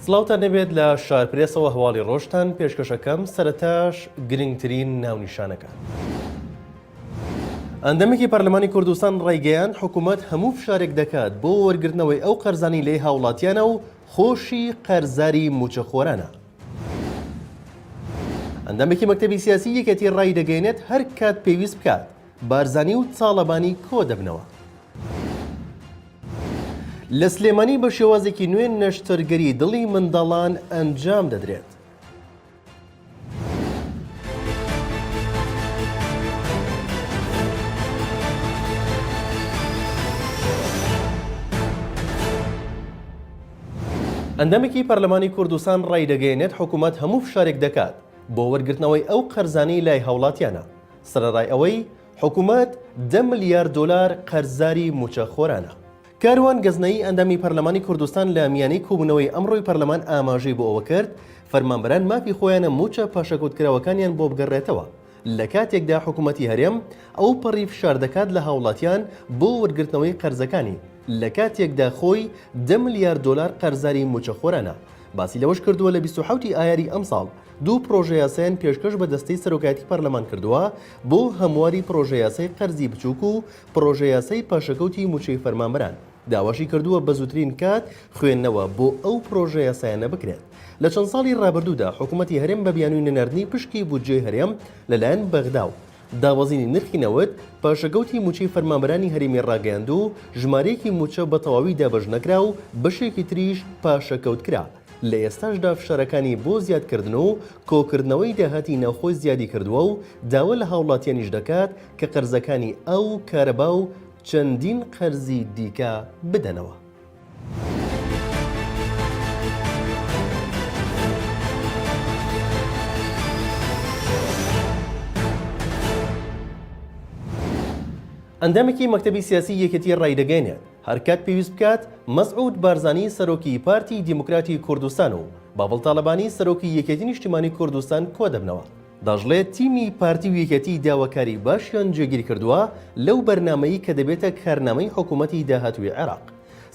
سڵاوتان نەبێت لە شارپرێسەوە هەواڵی ڕۆژتان پێشکەشەکەم سەرەتاش گرنگترین ناونیشانەکان. ئەندەمێکی پەرلەمانی کوردستان ڕایگەیاند حکوومەت هەموو فشارێک دەکات بۆ وەرگرتنەوەی ئەو قەرزانی لێ هاوڵاتیانە و خۆشی قەرزاری موچەخۆرانە. ئەندەمێکی مەکتەبی سیاسی یەکێتی ڕای دەگەێنێت هەر کات پێویست بکات بارزانی و تاڵەبانی کۆ دەبنەوە. لە سلێمانی بە شێوازێکی نوێ نەشتەرگەری دڵی منداڵان ئەنجام دەدرێت. ئەندەمێکی پەرلەمانی کوردستان ڕای دەگەێنێت حکوومەت هەموو فشارێک دەکات بۆ وەرگرتنەوەی ئەو قەرزانەی لای هاوڵاتیانە. سەرەڕای ئەوەی حکوومەت 10 ملیار دۆلار قەرزاری موچەخۆرانە. کاروان گەزنەی ئەندامی پەرلەمانی کوردستان لە میانەی کۆبوونەوەی ئەمڕۆی پەرلەمان ئاماژەی بۆ ئەوە کرد فەرمانبەران مافی خۆیانە موچە پاشەکەوتکراوەکانیان بۆ بگەڕێتەوە لە کاتێکدا حکوومەتی هەرێم ئەو پەڕی فشار دەکات لە هاوڵاتیان بۆ وەرگرتنەوەی قەرزەکانی لە کاتێکدا خۆی 10 ملیار دۆلار قەرزاری موچەخۆرانە. باسی لەوەش کردووە لە 27 ئایاری ئەم ساڵ دوو پرۆژە یاسایان پێشکەش بە دەستەی سەرۆکایەتی پەرلەمان کردووە بۆ هەمواری پرۆژە یاسای قەرزی بچووک و پرۆژە یاسای پاشەکەوتی موچەی فەرمانبەران. داواشی کردووە بە زووترین کات خوێندنەوە بۆ ئەو پرۆژە یاسایانە بکرێت. لە چەند ساڵی ڕابردوودا حکوومەتی هەرێم بە بیانووی نەناردنی پشکی بودجێ هەرێم لەلایەن بەغدا و داوازینی نرخی نەوت پاشەکەوتی موچەی فەرمانبەرانی هەرێمی ڕاگەیاند و ژمارەیەکی موچە بە تەواوی دابەش نەکرا و بەشێکی تریش پاشەکەوت کرا. لە ئێستاشدا فشارەکانی بۆ زیادکردن و کۆکردنەوەی داهاتی ناوخۆی زیادی کردووە و داوا لە هاوڵاتیانیش دەکات کە قەرزەکانی ئەو کارەبا و چەندین قەرزی دیکە بدەنەوە. ئەندامێکی مەکتەبی سیاسی یەکێتی ڕای دەگەێنێت هەر کات پێویست بکات مەسعود بارزانی سەرۆکی پارتی دیموکراتی کوردستان و باوەڵ تاڵەبانی سەرۆکی یەکێتی نیشتیمانی کوردستان کۆ دەبنەوە. دەژڵێت تیمی پارتی و یەکێتی داواکاری باشیان جێگیر کردووە لەو بەرنامەیە کە دەبێتە کارنامەی حکوومەتی داهاتووی عێراق.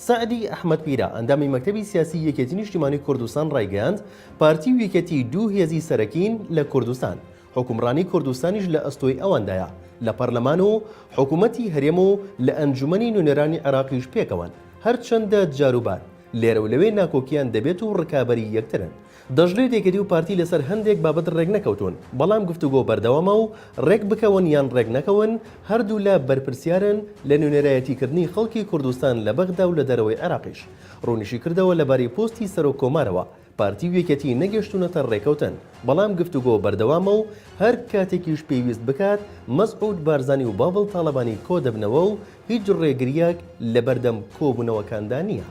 سعدی ئەحمەد پیرە ئەندامی مەکتەبی سیاسی یەکێتی نیشتیمانی کوردستان ڕایگەیاند پارتی و یەکێتی دوو هێزی سەرەکین لە کوردستان حکومڕانی کوردستانیش لە ئەستۆی ئەوەندایە لە پەرلەمان و حکوومەتی هەرێم و لە ئەنجومەنی نوێنەرانی عێراقیش پێکەوەن هەرچەندە جاروبار لێرە و لەوێ ناکۆکیان دەبێت و ڕکابەری یەکترن. دەژڵێت یەکێتی و پارتی لەسەر هەندێک بابەت ڕێک نەکەوتون بەڵام گفتوگۆ بەردەوامە و ڕێک بکەون یان ڕێک نەکەون هەردوو لە بەرپرسیارن لە نوێنەرایەتیکردنی خەڵکی کوردستان لە بەغدا و لە دەرەوەی عێراقیش. ڕوونیشی کردەوە لەبارەی پۆستی سەرۆک کۆمارەوە پارتی و یەکێتی نەگەشتونەتە ڕێکەوتن بەڵام گفتوگۆ بەردەوامە و هەر کاتێکیش پێویست بکات مەسعود بارزانی و باوەڵ تاڵەبانی کۆ دەبنەوە و هیچ ڕێگریەک لە بەردەم کۆبوونەوەکاندا نییە.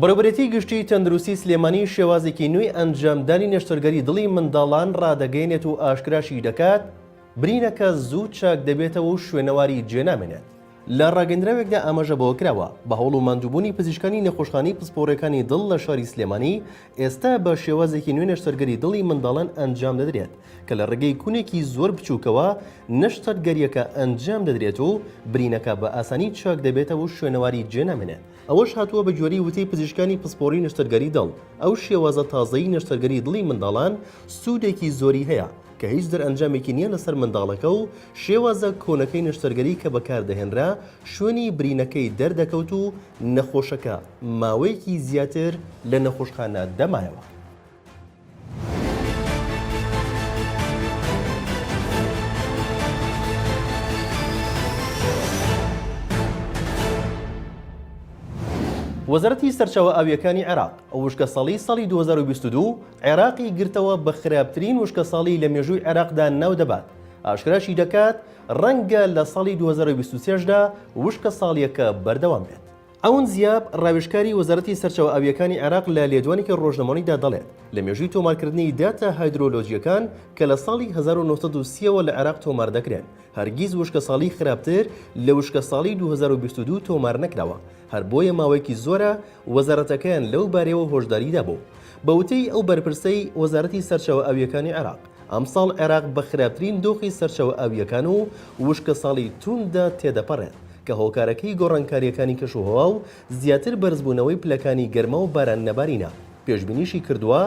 بەڕێوەبەرێتی گشتی تەندروستی سلێمانی شێوازێکی نوێی ئەنجامدانی نەشتەرگەری دڵی منداڵان ڕادەگەێنێت و ئاشکراشی دەکات برینەکە زوو چاک دەبێتەوە و شوێنەواری جێنامێنێت. لە ڕاگەندراوێکدا ئاماژە بەوە کراوە بە هەوڵ و ماندووبوونی پزیشکانی نەخۆشخانەی پسپۆڕەکانی دڵ لە شاری سلێمانی ئێستا بە شێوازێکی نوێ نەشتەرگەری دڵی منداڵان ئەنجام دەدرێت کە لە ڕێگەی کوونێکی زۆر بچووکەوە نەشتەرگەریەکە ئەنجام دەدرێت و برینەکە بە ئاسانی چاک دەبێتەوە و شوێنەواری جێنامێنێت. ئەوەش هاتووە بە جۆری وتەی پزیشکانی پسپۆڕی نەشتەرگەری دڵ ئەو شێوازە تازەی نەشتەرگەری دڵی منداڵان سوودێکی زۆری هەیە کە هیچ دەرئەنجامێکی نییە لەسەر منداڵەکە و شێوازە کۆنەکەی نەشتەرگەری کە بەکاردەهێنرا شوێنی برینەکەی دەردەکەوت و نەخۆشەکە ماوەیەکی زیاتر لە نەخۆشخانە دەمایەوە. وەزارەتی سەرچاوە ئاویەکانی عێراق ئەو وشکە ساڵی 2022 عێراقی گرتەوە بە خراپترین وشکە ساڵی لە مێژووی عێراقدا ناو دەبات. ئاشکراشی دەکات ڕەنگە لە ساڵی 2023دا وشکە ساڵیەکە بەردەوام بێت. ئەوەن زیاب ڕاوێژکاری وەزارەتی سەرچاوە ئاویەکانی عێراق لە لێدوانێکی ڕۆژنامەییدا دەڵێت لە مێژووی تۆمارکردنی داتا هایدرۆلۆجیەکان کە لە ساڵی 1930ەوە لە عێراق تۆمار دەکرێن هەرگیز وشکە ساڵی خراپتر لە وشکە ساڵی 2022 تۆمار نەکراوە. هەر بۆیە ماوەیەکی زۆرە وەزارەتەکەیان لەو بارەیەوە هۆشداریدا بوو. بە وتەی ئەو بەرپرسەی وەزارەتی سەرچاوە ئاویەکانی عێراق ئەم ساڵ عێراق بە خراپترین دۆخی سەرچەوە ئاویەکان و وشکە ساڵی توندە تێدەپەڕێت کە هۆکارەکەی گۆڕانکاریەکانی کەشوهەوا و زیاتر بەرزبوونەوەی پلەکانی گەرمە و باران نەبارینە. پێشبینیشی کردووە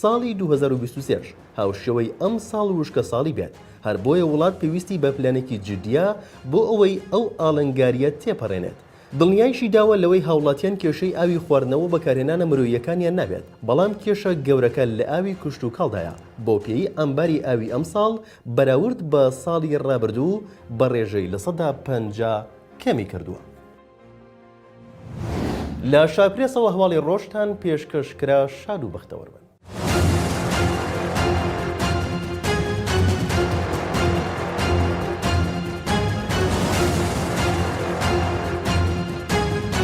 ساڵی 2023 هاوشێوەی ئەم ساڵ وشکە ساڵی بێت، هەر بۆیە وڵات پێویستی بە پلانێکی جدیە بۆ ئەوەی ئەو ئاڵنگاریە تێپەڕێنێت. دڵنیایشی داوە لەوەی هاوڵاتیان کێشەی ئاوی خواردنەوە بەکارهێنانە مرۆییەکانیان نابێت، بەڵام کێشە گەورەکە لە ئاوی کوشت و کاڵدایە. بۆ پێی ئەمباری ئاوی ئەم ساڵ بەراورد بە ساڵی ڕابردوو بە ڕێژەی لە 150 کەمی کردووە. لە شاپرێسەوە هەواڵی ڕۆژتان پێشکەشکرا شاد و بەختەوەربن.